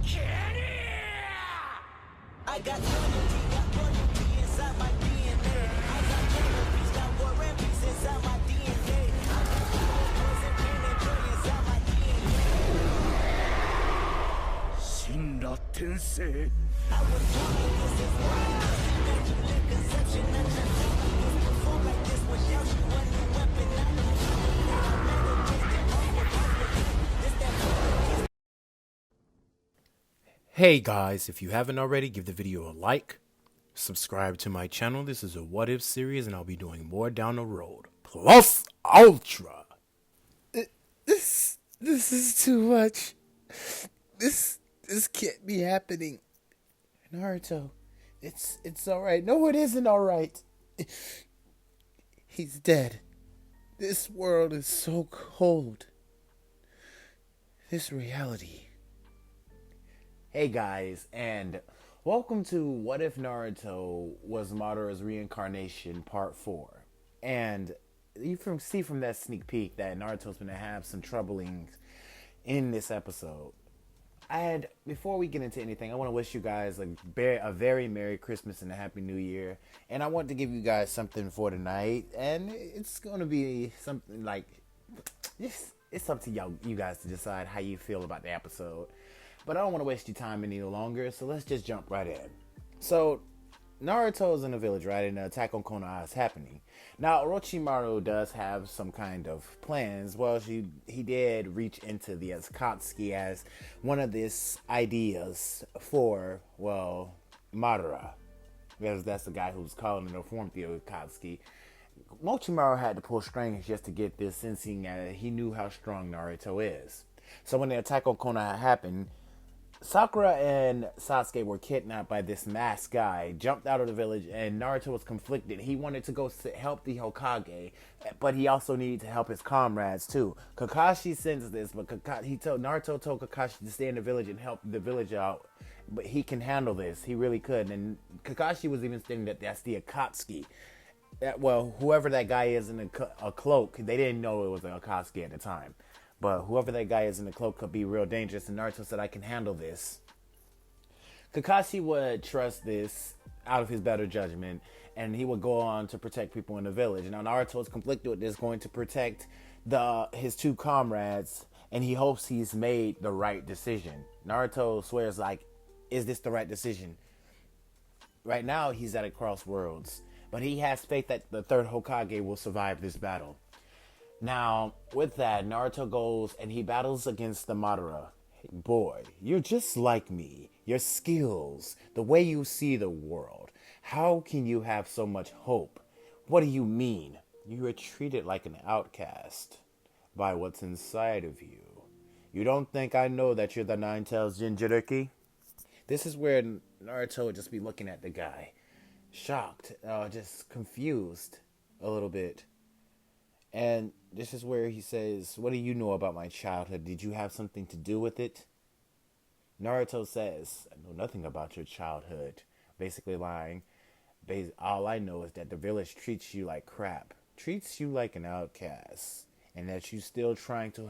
I got royalty inside my DNA. I got cannabis, got war and peace inside my DNA. I got poison, pain, and joy inside my DNA. 死んだ天性 I was born like this, it's wild. Immaculate conception, I just felt like this. Perform like this without you, a new weapon. I know now I meditate on this that Hey guys, if you haven't already, give the video a like, subscribe to my channel. This is a what if series and I'll be doing more down the road. Plus Ultra. This is too much. This can't be happening. Naruto, it's alright. No, it isn't alright. He's dead. This world is so cold. This reality. Hey guys, and welcome to What If Naruto Was Madara's Reincarnation Part 4. And you can see from that sneak peek that Naruto's going to have some troublings in this episode. And before we get into anything, I want to wish you guys a very Merry Christmas and a Happy New Year. And I want to give you guys something for tonight. And it's going to be something like, it's up to you guys to decide how you feel about the episode. But I don't want to waste your time any longer, so let's just jump right in. So, Naruto's in a village, right? And the attack on Konoha is happening. Now, Orochimaru does have some kind of plans. Well, he did reach into the Akatsuki as one of these ideas for, well, Madara. Because that's the guy who's calling it a form the Akatsuki. Orochimaru had to pull strings just to get this, sensing that he knew how strong Naruto is. So when the attack on Konoha happened, Sakura and Sasuke were kidnapped by this masked guy, jumped out of the village, and Naruto was conflicted. He wanted to go help the Hokage, but he also needed to help his comrades too. Kakashi sensed this, but Naruto told Kakashi to stay in the village and help the village out, but he can handle this. He really could. And Kakashi was even saying that that's the Akatsuki. Well, whoever that guy is in a cloak, they didn't know it was an Akatsuki at the time. But whoever that guy is in the cloak could be real dangerous, and Naruto said, I can handle this. Kakashi would trust this out of his better judgment, and he would go on to protect people in the village. Now, Naruto is conflicted with this, going to protect his two comrades, and he hopes he's made the right decision. Naruto swears, is this the right decision? Right now, he's at a crossroads, but he has faith that the third Hokage will survive this battle. Now, with that, Naruto goes and he battles against the Madara. Hey, boy, you're just like me. Your skills, the way you see the world. How can you have so much hope? What do you mean? You are treated like an outcast by what's inside of you. You don't think I know that you're the Nine-Tails Jinchuriki? This is where Naruto would just be looking at the guy, shocked, just confused a little bit. And this is where he says, what do you know about my childhood? Did you have something to do with it? Naruto says, I know nothing about your childhood. Basically lying. All I know is that the village treats you like crap. Treats you like an outcast. And that you're still trying to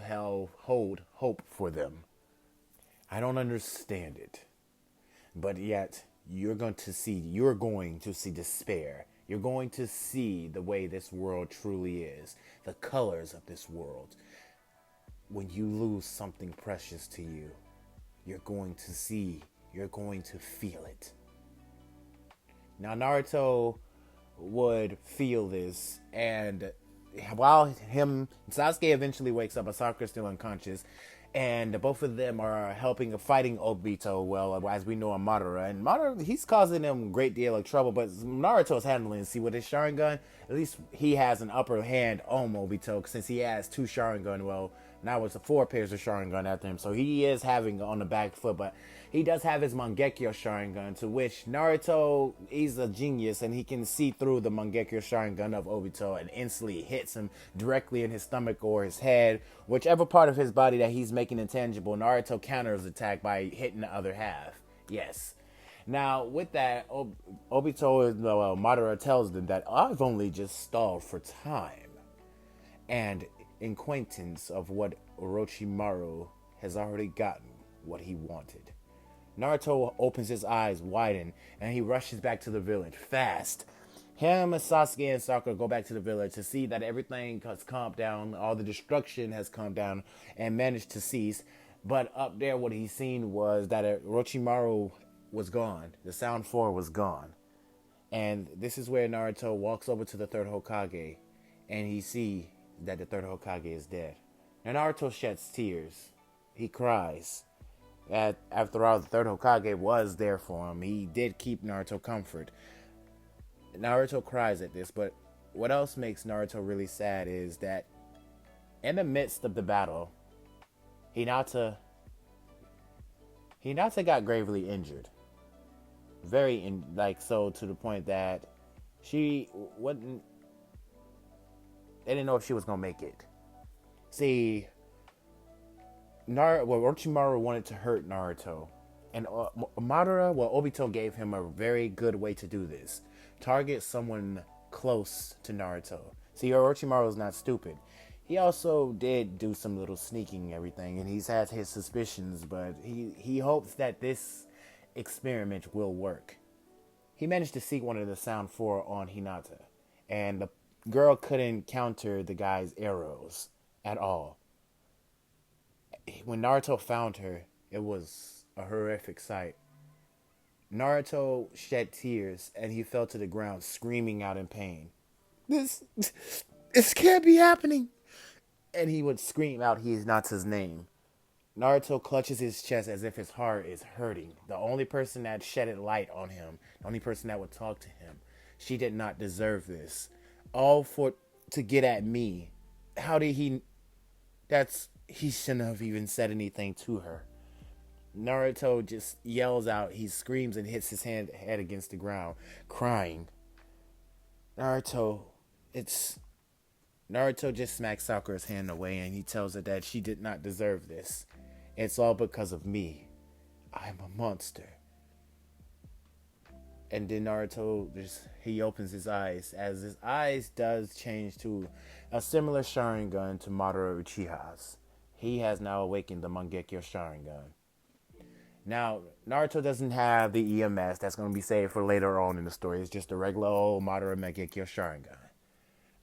hold hope for them. I don't understand it. But yet, you're going to see despair. You're going to see the way this world truly is, the colors of this world. When you lose something precious to you, you're going to feel it. Now, Naruto would feel this, and while Sasuke eventually wakes up, but Sakura's still unconscious, and both of them are fighting Obito, well, as we know, Madara. And Madara, he's causing them a great deal of trouble, but Naruto's handling it. See, with his Sharingan, at least he has an upper hand on Obito, since he has two Sharingan. Well, now it's 4 pairs of Sharingan after him, so he is having on the back foot, but he does have his Mangekyo Sharingan, to which Naruto, he's a genius, and he can see through the Mangekyo Sharingan of Obito and instantly hits him directly in his stomach or his head, whichever part of his body that he's making intangible. Naruto counters attack by hitting the other half. Yes. Now, with that, Madara tells them that I've only just stalled for time. And acquaintance of what Orochimaru has already gotten what he wanted. Naruto opens his eyes, widen, and he rushes back to the village fast. Him, Sasuke, and Sakura go back to the village to see that everything has calmed down, all the destruction has calmed down and managed to cease. But up there, what he seen was that Orochimaru was gone. The Sound 4 was gone. And this is where Naruto walks over to the third Hokage, and he see that the third Hokage is dead. Now Naruto sheds tears. He cries. After all, the third Hokage was there for him. He did keep Naruto comfort. Naruto cries at this, but what else makes Naruto really sad is that in the midst of the battle, Hinata got gravely injured. So to the point that she wasn't. They didn't know if she was gonna make it. See, Orochimaru wanted to hurt Naruto, and Obito gave him a very good way to do this. Target someone close to Naruto. See, Orochimaru is not stupid. He also did do some little sneaking and everything, and he's had his suspicions, but he hopes that this experiment will work. He managed to see one of the Sound 4 on Hinata, and the girl couldn't counter the guy's arrows at all. When Naruto found her, it was a horrific sight. Naruto shed tears, and he fell to the ground, screaming out in pain. This can't be happening. And he would scream out Hinata's name. Naruto clutches his chest as if his heart is hurting. The only person that shedded light on him, the only person that would talk to him, she did not deserve this. All to get at me. How did he... He shouldn't have even said anything to her. Naruto just yells out. He screams and hits his head against the ground, crying. Naruto just smacks Sakura's hand away, and he tells her that she did not deserve this. It's all because of me. I'm a monster. And then Naruto he opens his eyes, as his eyes does change to a similar Sharingan to Madara Uchiha's. He has now awakened the Mangekyo Sharingan. Now, Naruto doesn't have the EMS that's going to be saved for later on in the story. It's just a regular old Madara Mangekyo Sharingan.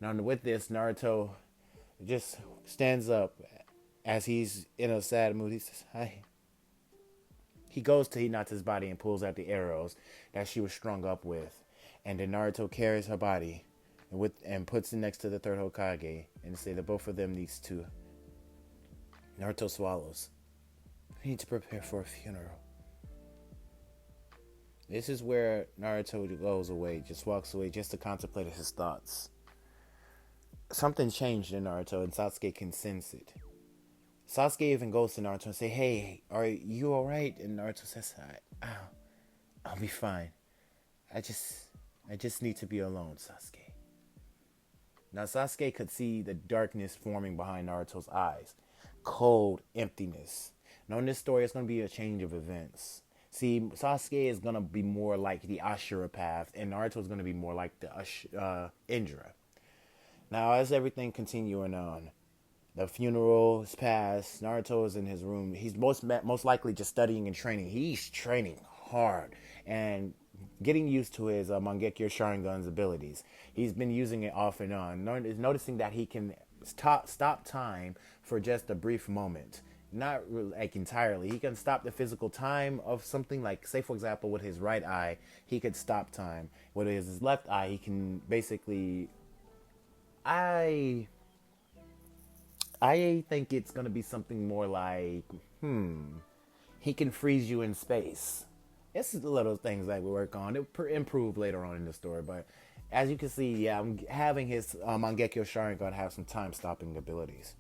Now, with this, Naruto just stands up as he's in a sad mood. He says, "Hi." He goes to Hinata's body and pulls out the arrows that she was strung up with. And then Naruto carries her body and puts it next to the third Hokage and say that both of them needs to. Naruto swallows. We need to prepare for a funeral. This is where Naruto goes away, just walks away just to contemplate his thoughts. Something changed in Naruto, and Sasuke can sense it. Sasuke even goes to Naruto and say, "Hey, are you alright?" And Naruto says, I'll be fine. I just need to be alone, Sasuke." Now Sasuke could see the darkness forming behind Naruto's eyes. Cold emptiness. Now in this story, it's going to be a change of events. See, Sasuke is going to be more like the Ashura path, and Naruto is going to be more like the Indra. Now, as everything continuing on, the funeral is passed. Naruto is in his room. He's most likely just studying and training. He's training hard and getting used to his Mangekyo Sharingan's abilities. He's been using it off and on. Noticing that he can stop time for just a brief moment. Not like entirely. He can stop the physical time of something, like, say, for example, with his right eye, he could stop time. With his left eye, he can basically... I think it's going to be something more like, he can freeze you in space. It's the little things that we work on. It'll improve later on in the story, but as you can see, yeah, I'm having his Mangekyo Sharingan have some time-stopping abilities.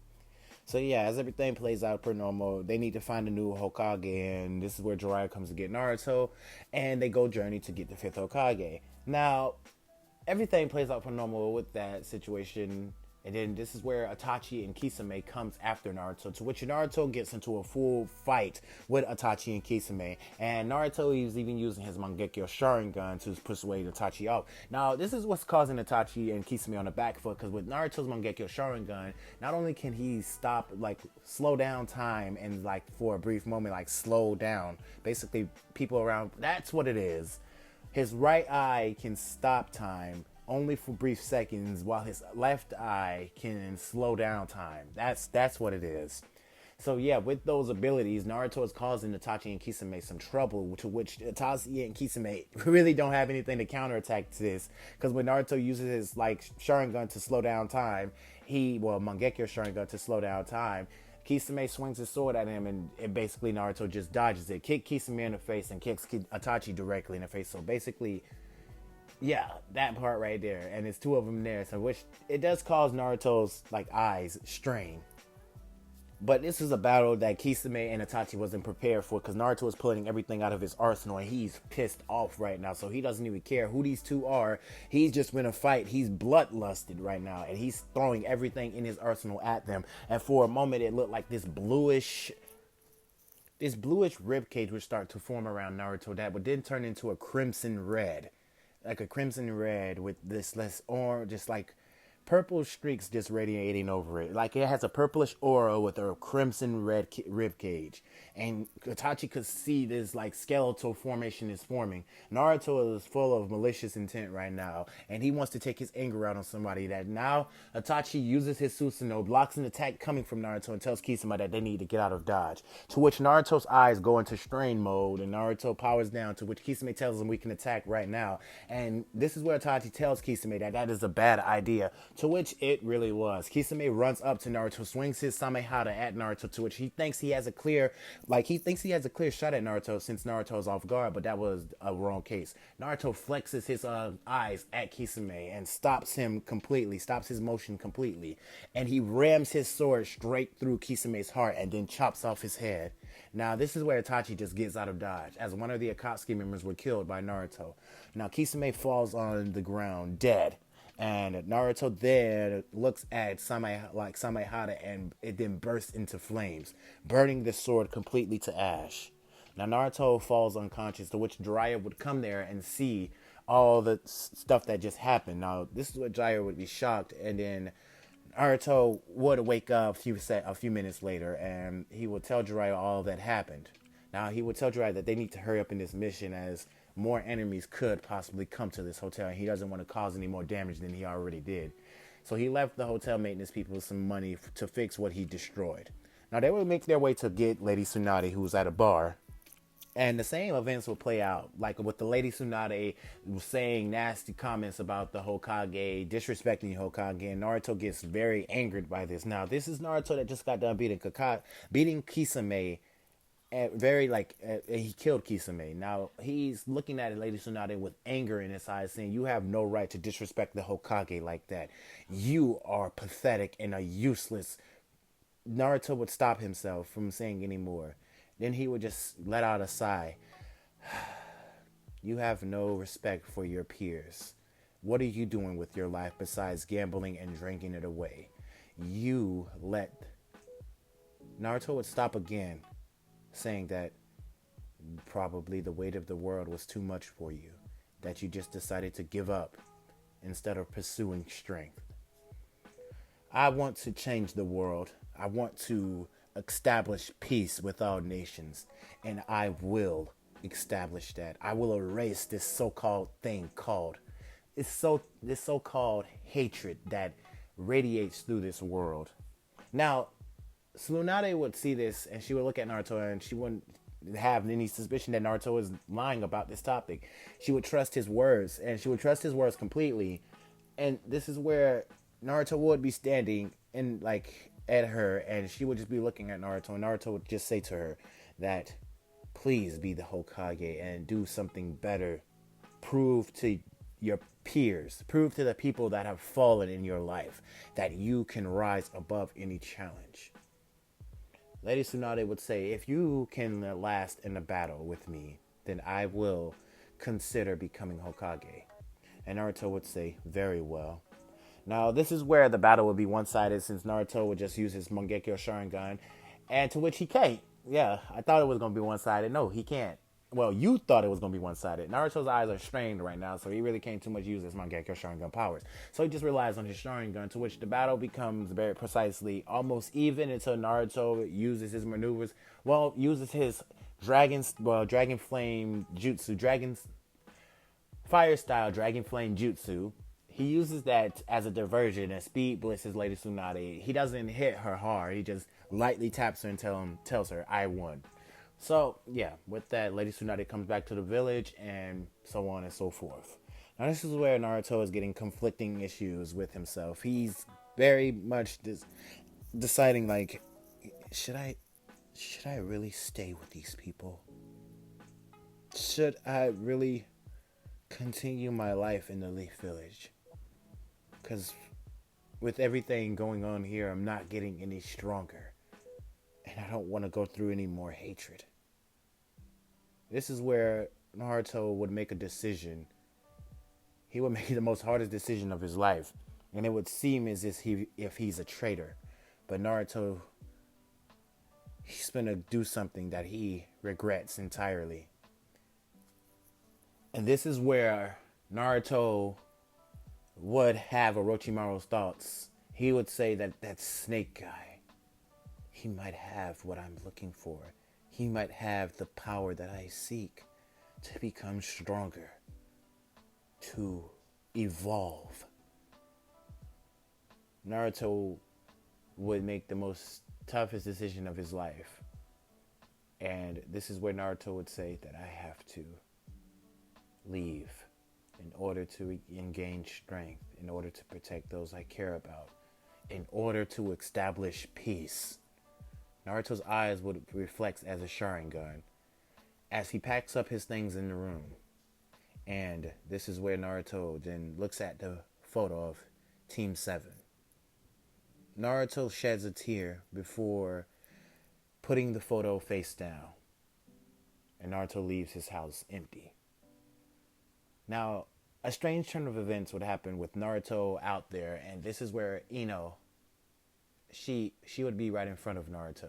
So yeah, as everything plays out per normal, they need to find a new Hokage, and this is where Jiraiya comes to get Naruto, and they go journey to get the 5th Hokage. Now, everything plays out per normal with that situation. And then this is where Itachi and Kisame comes after Naruto, to which Naruto gets into a full fight with Itachi and Kisame. And Naruto is even using his Mangekyo Sharingan to persuade Itachi out. Now, this is what's causing Itachi and Kisame on the back foot, because with Naruto's Mangekyo Sharingan, not only can he stop, like, slow down time and, like, for a brief moment, like, slow down. Basically, people around, that's what it is. His right eye can stop time only for brief seconds, while his left eye can slow down time. That's what it is. So yeah, with those abilities, Naruto is causing Itachi and Kisame some trouble, to which Itachi and Kisame really don't have anything to counterattack to this. Because when Naruto uses his like Sharingan to slow down time, Mangekyo Sharingan to slow down time, Kisame swings his sword at him, and basically Naruto just dodges it, kicks Kisame in the face, and kicks Itachi directly in the face. So basically, yeah, that part right there, and there's two of them there, so which it does cause Naruto's like eyes strain. But this is a battle that Kisame and Itachi wasn't prepared for, because Naruto is pulling everything out of his arsenal, and he's pissed off right now. So he doesn't even care who these two are. He's just in a fight. He's bloodlusted right now, and he's throwing everything in his arsenal at them. And for a moment, it looked like this bluish rib cage would start to form around Naruto, that would then turn into a crimson red. Like a crimson red with this less orange, just like purple streaks just radiating over it. Like it has a purplish aura with a crimson red rib cage. And Itachi could see this like skeletal formation is forming. Naruto is full of malicious intent right now, and he wants to take his anger out on somebody. That now Itachi uses his Susanoo, blocks an attack coming from Naruto, and tells Kisame that they need to get out of dodge. To which Naruto's eyes go into strain mode, and Naruto powers down, to which Kisame tells him we can attack right now. And this is where Itachi tells Kisame that is a bad idea. To which it really was. Kisame runs up to Naruto, swings his Samehada at Naruto, to which he thinks he has a clear shot at Naruto since Naruto is off guard, but that was a wrong case. Naruto flexes his eyes at Kisame and stops his motion completely. And he rams his sword straight through Kisame's heart and then chops off his head. Now, this is where Itachi just gets out of dodge, as one of the Akatsuki members were killed by Naruto. Now, Kisame falls on the ground, dead. And Naruto then looks at Samehada, and it then bursts into flames, burning the sword completely to ash. Now Naruto falls unconscious, to which Jiraiya would come there and see all the stuff that just happened. Now this is what Jiraiya would be shocked, and then Naruto would wake up a few minutes later, and he would tell Jiraiya all that happened. Now he would tell Jiraiya that they need to hurry up in this mission, as more enemies could possibly come to this hotel, and he doesn't want to cause any more damage than he already did. So he left the hotel maintenance people some money to fix what he destroyed. Now they would make their way to get Lady Tsunade, who was at a bar, and the same events will play out, like with the Lady Tsunade saying nasty comments about the Hokage, disrespecting the Hokage, and Naruto gets very angered by this. Now this is Naruto that just got done beating Kisame. He killed Kisame. Now he's looking at Lady Tsunade with anger in his eyes, saying, "You have no right to disrespect the Hokage like that. You are pathetic and a useless." Naruto would stop himself from saying any more. Then he would just let out a sigh. "You have no respect for your peers. What are you doing with your life besides gambling and drinking it away? Naruto would stop again, saying that probably the weight of the world was too much for you, that you just decided to give up instead of pursuing strength. I want to change the world. I want to establish peace with all nations, and I will establish that. I will erase this so-called thing called this so-called hatred that radiates through this world." Now Tsunade would see this, and she would look at Naruto, and she wouldn't have any suspicion that Naruto is lying about this topic. She would trust his words, and she would trust his words completely. And this is where Naruto would be standing and at her, and she would just be looking at Naruto, and Naruto would just say to her that, "Please be the Hokage and do something better. Prove to your peers, prove to the people that have fallen in your life that you can rise above any challenge." Lady Tsunade would say, "If you can last in a battle with me, then I will consider becoming Hokage." And Naruto would say, "Very well." Now, this is where the battle would be one-sided since Naruto would just use his Mangekyo Sharingan, and to which he can't. Yeah, I thought it was going to be one-sided. No, he can't. Well, you thought it was going to be one-sided. Naruto's eyes are strained right now, so he really can't too much use his Mangekyo Sharingan powers. So he just relies on his Sharingan, to which the battle becomes very precisely almost even until Naruto uses his maneuvers. Well, uses his dragon flame jutsu, fire style dragon flame jutsu. He uses that as a diversion and speed blitzes Lady Tsunade. He doesn't hit her hard. He just lightly taps her and tells her, I won. So, yeah, with that, Lady Tsunade comes back to the village and so on and so forth. Now, this is where Naruto is getting conflicting issues with himself. He's very much deciding, like, should I really stay with these people? Should I really continue my life in the Leaf Village? Because with everything going on here, I'm not getting any stronger. And I don't want to go through any more hatred. This is where Naruto would make a decision. He would make the most hardest decision of his life. And it would seem as if he's a traitor. But Naruto, he's going to do something that he regrets entirely. And this is where Naruto would have Orochimaru's thoughts. He would say that snake guy, he might have what I'm looking for. He might have the power that I seek to become stronger, to evolve. Naruto would make the most toughest decision of his life. And this is where Naruto would say that I have to leave in order to gain strength, in order to protect those I care about, in order to establish peace. Naruto's eyes would reflect as a Sharingan as he packs up his things in the room. And this is where Naruto then looks at the photo of Team 7. Naruto sheds a tear before putting the photo face down. And Naruto leaves his house empty. Now, a strange turn of events would happen with Naruto out there, and this is where Ino, she would be right in front of Naruto.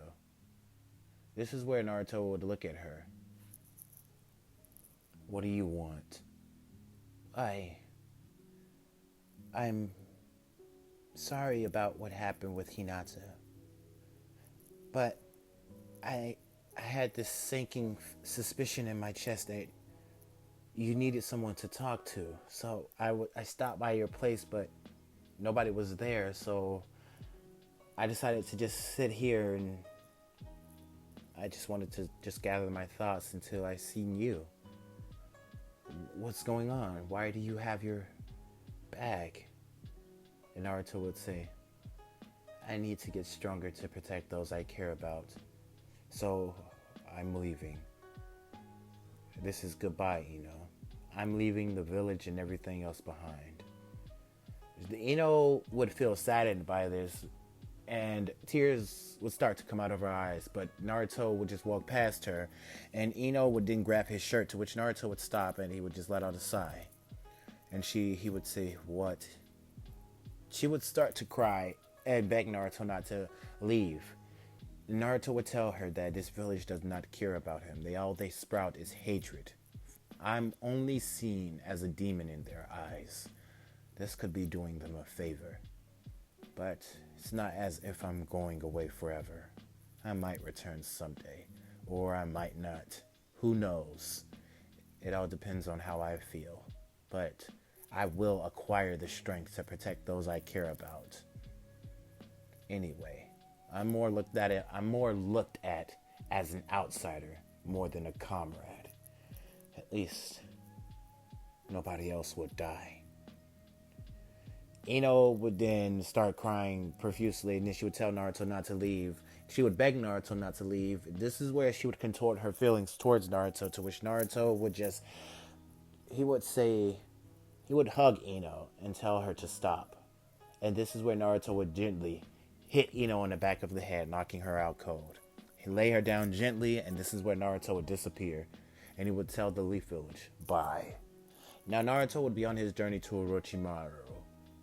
This is where Naruto would look at her. What do you want? I'm sorry about what happened with Hinata. But I had this sinking suspicion in my chest that you needed someone to talk to. So I stopped by your place, but nobody was there. So I decided to just sit here, and I just wanted to just gather my thoughts until I seen you. What's going on? Why do you have your bag? And Naruto would say, I need to get stronger to protect those I care about. So I'm leaving. This is goodbye, Ino. I'm leaving the village and everything else behind. Ino would feel saddened by this, and tears would start to come out of her eyes, but Naruto would just walk past her, and Ino would then grab his shirt, to which Naruto would stop, and he would just let out a sigh. And he would say, what? She would start to cry and beg Naruto not to leave. Naruto would tell her that this village does not care about him. All they sprout is hatred. I'm only seen as a demon in their eyes. This could be doing them a favor. But it's not as if I'm going away forever. I might return someday, or I might not. Who knows? It all depends on how I feel. But I will acquire the strength to protect those I care about. Anyway, I'm more looked at as an outsider more than a comrade. At least nobody else would die. Ino would then start crying profusely, and then she would tell Naruto not to leave. She would beg Naruto not to leave. This is where she would contort her feelings towards Naruto, to which Naruto would he would hug Ino and tell her to stop. And this is where Naruto would gently hit Ino on the back of the head, knocking her out cold. He lay her down gently, and this is where Naruto would disappear. And he would tell the Leaf Village, bye. Now Naruto would be on his journey to Orochimaru.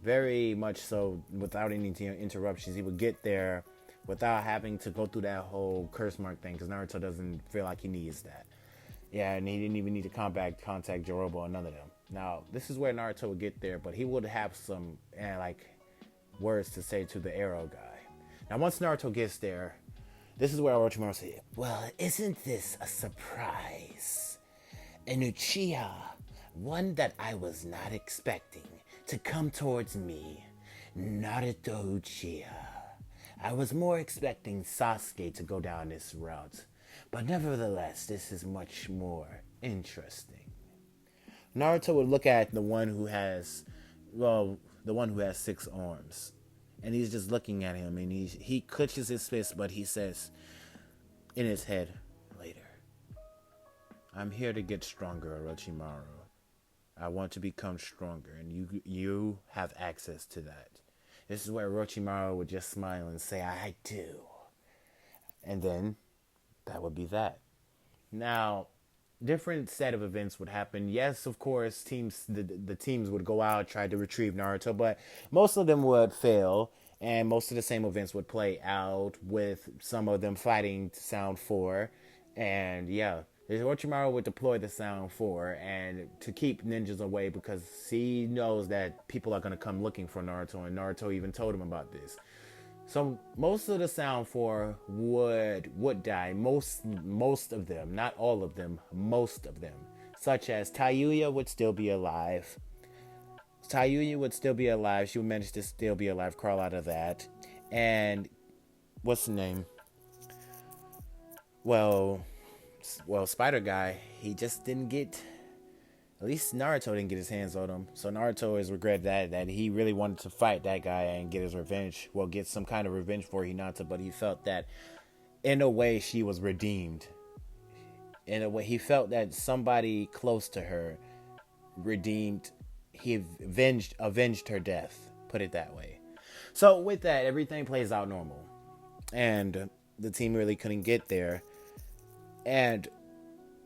very much so without any interruptions. He would get there without having to go through that whole curse mark thing, because Naruto doesn't feel like he needs that. Yeah, and he didn't even need to contact Joroba or none of them. Now, this is where Naruto would get there, but he would have some words to say to the arrow guy. Now, once Naruto gets there, this is where Orochimaru says, "Well, isn't this a surprise? An Uchiha, one that I was not expecting to come towards me. Naruto Uchiha. I was more expecting Sasuke to go down this route, but nevertheless, this is much more interesting." Naruto would look at the one who has 6 arms, and he's just looking at him, and he clenches his fist, but he says in his head, "Later. I'm here to get stronger, Orochimaru. I want to become stronger, and you have access to that." This is where Orochimaru would just smile and say, "I do." And then that would be that. Now, different set of events would happen. Yes, of course, the teams would go out, try to retrieve Naruto, but most of them would fail, and most of the same events would play out, with some of them fighting Sound 4. And yeah, Orochimaru would deploy the Sound 4 and to keep ninjas away, because he knows that people are going to come looking for Naruto, and Naruto even told him about this. So most of the Sound 4 would die. Most of them, not all of them, most of them. Such as Tayuya would still be alive. She would manage to still be alive, crawl out of that. And what's the name? Well, Spider Guy, he just didn't get... At least Naruto didn't get his hands on him. So Naruto has regretted that he really wanted to fight that guy and get his revenge. Well, get some kind of revenge for Hinata, but he felt that in a way she was redeemed. In a way, he felt that somebody close to her redeemed. He avenged her death. Put it that way. So with that, everything plays out normal. And the team really couldn't get there. And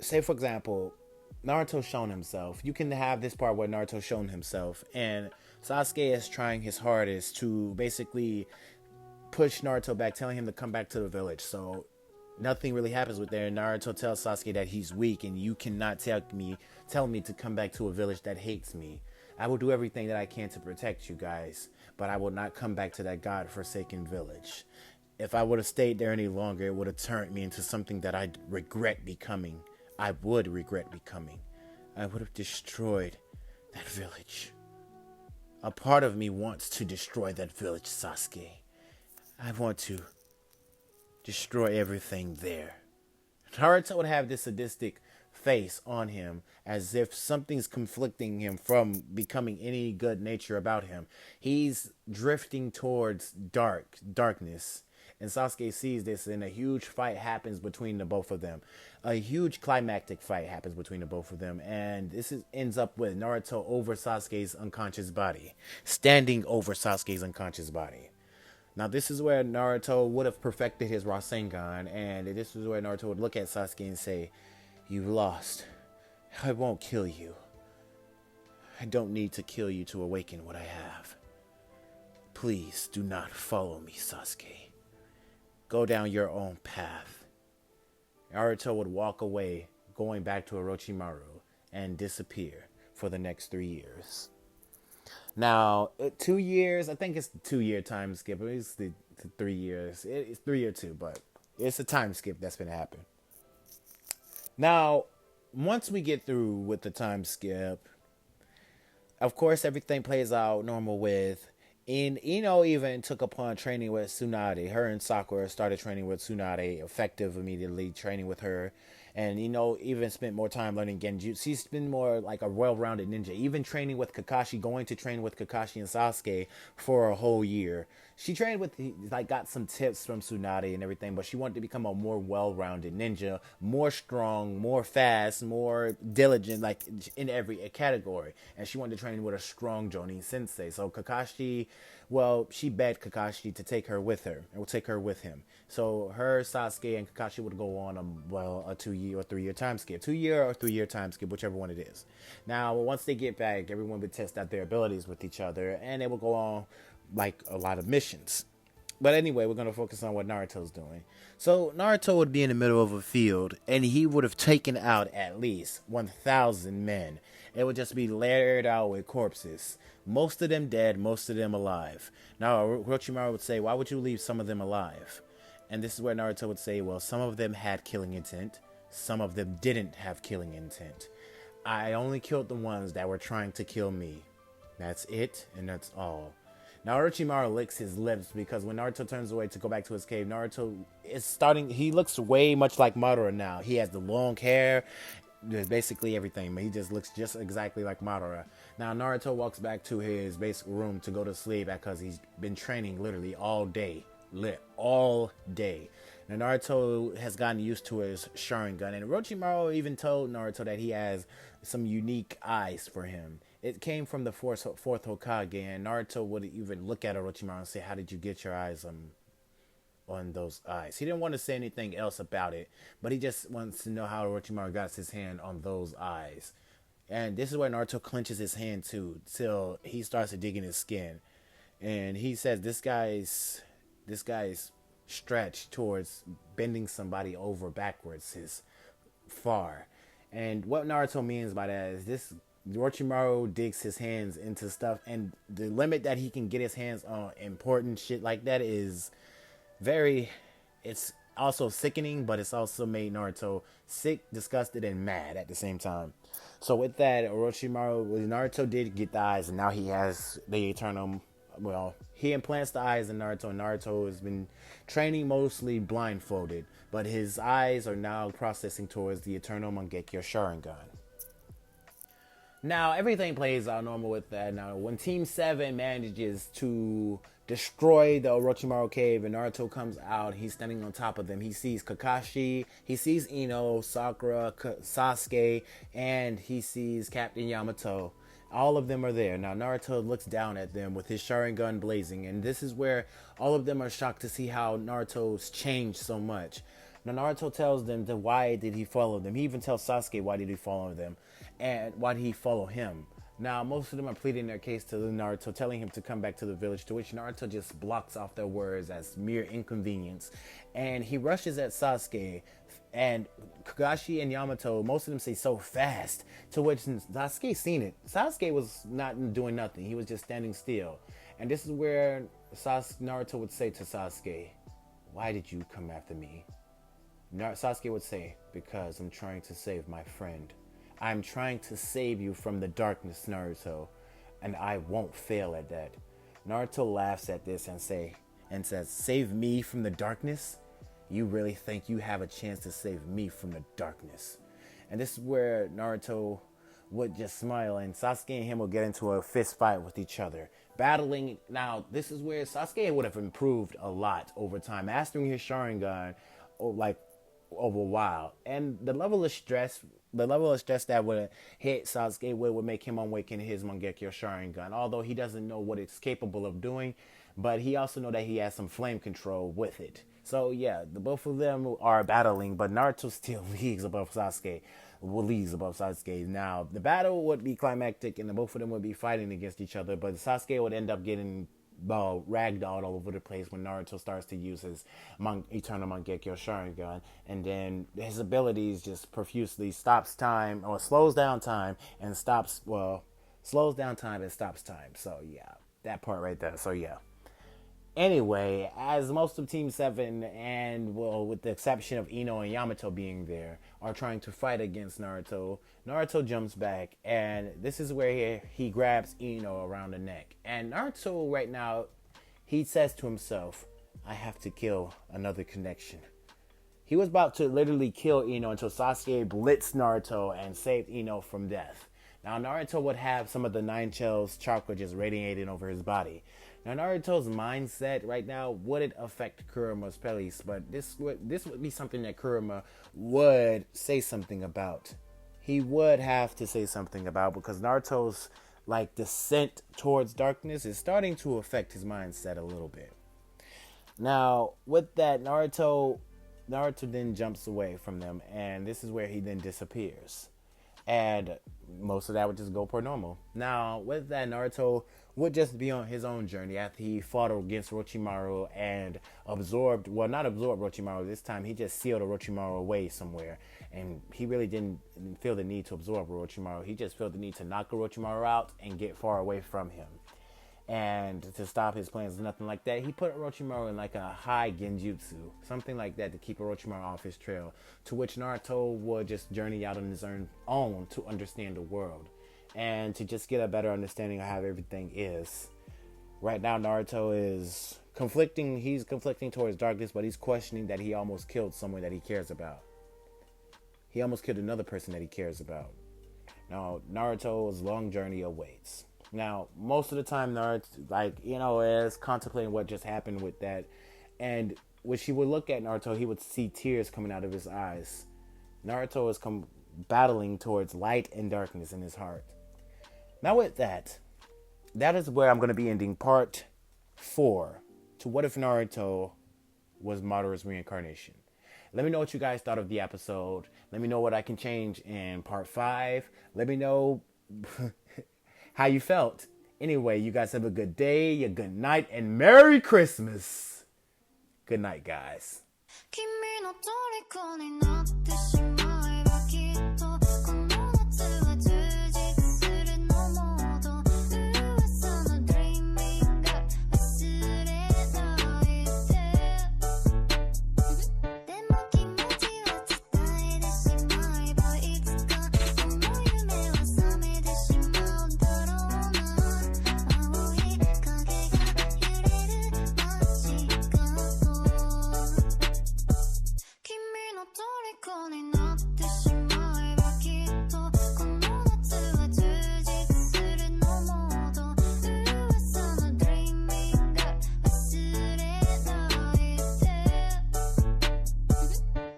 say, for example, Naruto's shown himself. You can have this part where Naruto's shown himself, and Sasuke is trying his hardest to basically push Naruto back, telling him to come back to the village. So nothing really happens with there. Naruto tells Sasuke that he's weak, and you cannot tell me to come back to a village that hates me. I will do everything that I can to protect you guys, but I will not come back to that god-forsaken village. If I would have stayed there any longer, it would have turned me into something that I'd regret becoming. I would regret becoming. I would have destroyed that village. A part of me wants to destroy that village, Sasuke. I want to destroy everything there. Naruto would have this sadistic face on him, as if something's conflicting him from becoming any good nature about him. He's drifting towards darkness. And Sasuke sees this, and a huge fight happens between the both of them. A huge climactic fight happens between the both of them. And this ends up with Naruto over Sasuke's unconscious body. Standing over Sasuke's unconscious body. Now, this is where Naruto would have perfected his Rasengan. And this is where Naruto would look at Sasuke and say, "You lost. I won't kill you. I don't need to kill you to awaken what I have. Please do not follow me, Sasuke. Go down your own path." Naruto would walk away, going back to Orochimaru, and disappear for the next 3 years. Now, 2 years, I think it's 2 year time skip. It's the 3 years. It's 3 or 2, but it's a time skip that's going to happen. Now, once we get through with the time skip, of course, everything plays out normal with... And Ino even took upon training with Tsunade. Her and Sakura started training with Tsunade, effective immediately, training with her. And Ino even spent more time learning Genjutsu. She's been more like a well-rounded ninja. Even training with Kakashi, going to train with Kakashi and Sasuke for a whole year. She trained with, got some tips from Tsunade and everything, but she wanted to become a more well-rounded ninja, more strong, more fast, more diligent, in every category. And she wanted to train with a strong Jonin sensei. So Kakashi Well, she begged Kakashi to take her with her, and will take her with him. So her, Sasuke, and Kakashi would go on a 2 year or 3 year time skip, 2 year or 3 year time skip, whichever one it is. Now, once they get back, everyone would test out their abilities with each other, and they will go on like a lot of missions. But anyway, we're going to focus on what Naruto's doing. So Naruto would be in the middle of a field, and he would have taken out at least 1,000 men. It would just be layered out with corpses. Most of them dead, most of them alive. Now, Orochimaru would say, why would you leave some of them alive? And this is where Naruto would say, well, some of them had killing intent. Some of them didn't have killing intent. I only killed the ones that were trying to kill me. That's it, and that's all. Now, Orochimaru licks his lips because when Naruto turns away to go back to his cave, Naruto is starting... He looks way much like Madara now. He has the long hair, basically everything, but he just looks just exactly like Madara. Now, Naruto walks back to his basic room to go to sleep because he's been training literally all day. All day. Now, Naruto has gotten used to his Sharingan, and Orochimaru even told Naruto that he has some unique eyes for him. It came from the fourth Hokage, and Naruto would even look at Orochimaru and say, how did you get your eyes on those eyes? He didn't want to say anything else about it, but he just wants to know how Orochimaru got his hand on those eyes. And this is where Naruto clenches his hand too, till he starts to dig in his skin. And he says this guy's stretch towards bending somebody over backwards is far. And what Naruto means by that is this: Orochimaru digs his hands into stuff, and the limit that he can get his hands on important shit like that is very... It's also sickening, but it's also made Naruto sick, disgusted, and mad at the same time. So with that, Naruto did get the eyes, and now he has the eternal... Well, he implants the eyes in Naruto, and Naruto has been training mostly blindfolded, but his eyes are now processing towards the eternal Mangekyo Sharingan. Now, everything plays out normal with that. Now, when Team 7 manages to destroy the Orochimaru cave and Naruto comes out, he's standing on top of them. He sees Kakashi, he sees Ino, Sakura, Sasuke, and he sees Captain Yamato. All of them are there. Now, Naruto looks down at them with his Sharingan blazing, and this is where all of them are shocked to see how Naruto's changed so much. Now, Naruto tells them that why did he follow them. He even tells Sasuke why did he follow them, and why did he follow him. Now, most of them are pleading their case to Naruto, telling him to come back to the village, to which Naruto just blocks off their words as mere inconvenience. And he rushes at Sasuke, and Kakashi and Yamato, most of them say so fast, to which Sasuke seen it. Sasuke was not doing nothing. He was just standing still. And this is where Naruto would say to Sasuke, why did you come after me? Sasuke would say, because I'm trying to save my friend. I'm trying to save you from the darkness, Naruto, and I won't fail at that. Naruto laughs at this and says, save me from the darkness? You really think you have a chance to save me from the darkness? And this is where Naruto would just smile, and Sasuke and him will get into a fist fight with each other, battling. Now, this is where Sasuke would have improved a lot over time, mastering his Sharingan, over a while. And the level of stress that would hit Sasuke would make him awaken his Mangekyo Sharingan, although he doesn't know what it's capable of doing, but he also know that he has some flame control with it. So yeah, the both of them are battling, but Naruto still leagues above Sasuke. Now, the battle would be climactic, and the both of them would be fighting against each other, but Sasuke would end up getting ragdolled all over the place when Naruto starts to use his Eternal Mangekyo Sharingan, and then his abilities just profusely slows down time and stops time. So yeah, that part right there. So yeah. Anyway, as most of Team 7, and well, with the exception of Ino and Yamato being there, are trying to fight against Naruto, Naruto jumps back, and this is where he grabs Ino around the neck. And Naruto right now, he says to himself, I have to kill another connection. He was about to literally kill Ino until Sasuke blitzed Naruto and saved Ino from death. Now, Naruto would have some of the Nine Tails chakra just radiating over his body. Now, Naruto's mindset right now wouldn't affect Kuruma's place, but this would be something that Kuruma would say something about. He would have to say something about, because Naruto's like descent towards darkness is starting to affect his mindset a little bit. Now, with that, Naruto then jumps away from them, and this is where he then disappears. And most of that would just go per normal. Now, with that, Naruto would just be on his own journey after he fought against Orochimaru and not absorbed Orochimaru. This time, he just sealed Orochimaru away somewhere. And he really didn't feel the need to absorb Orochimaru. He just felt the need to knock Orochimaru out and get far away from him. And to stop his plans, nothing like that. He put Orochimaru in like a high genjutsu, something like that, to keep Orochimaru off his trail. To which Naruto would just journey out on his own to understand the world and to just get a better understanding of how everything is. Right now, Naruto is conflicting. He's conflicting towards darkness, but he's questioning that he almost killed someone that he cares about. He almost killed another person that he cares about. Now, Naruto's long journey awaits. Now, most of the time, Naruto, is contemplating what just happened with that. And when she would look at Naruto, he would see tears coming out of his eyes. Naruto is battling towards light and darkness in his heart. Now, with that is where I'm going to be ending part 4 to What If Naruto Was Madara's Reincarnation. Let me know what you guys thought of the episode. Let me know what I can change in part 5. Let me know how you felt. Anyway, you guys have a good day, a good night, and Merry Christmas. Good night, guys.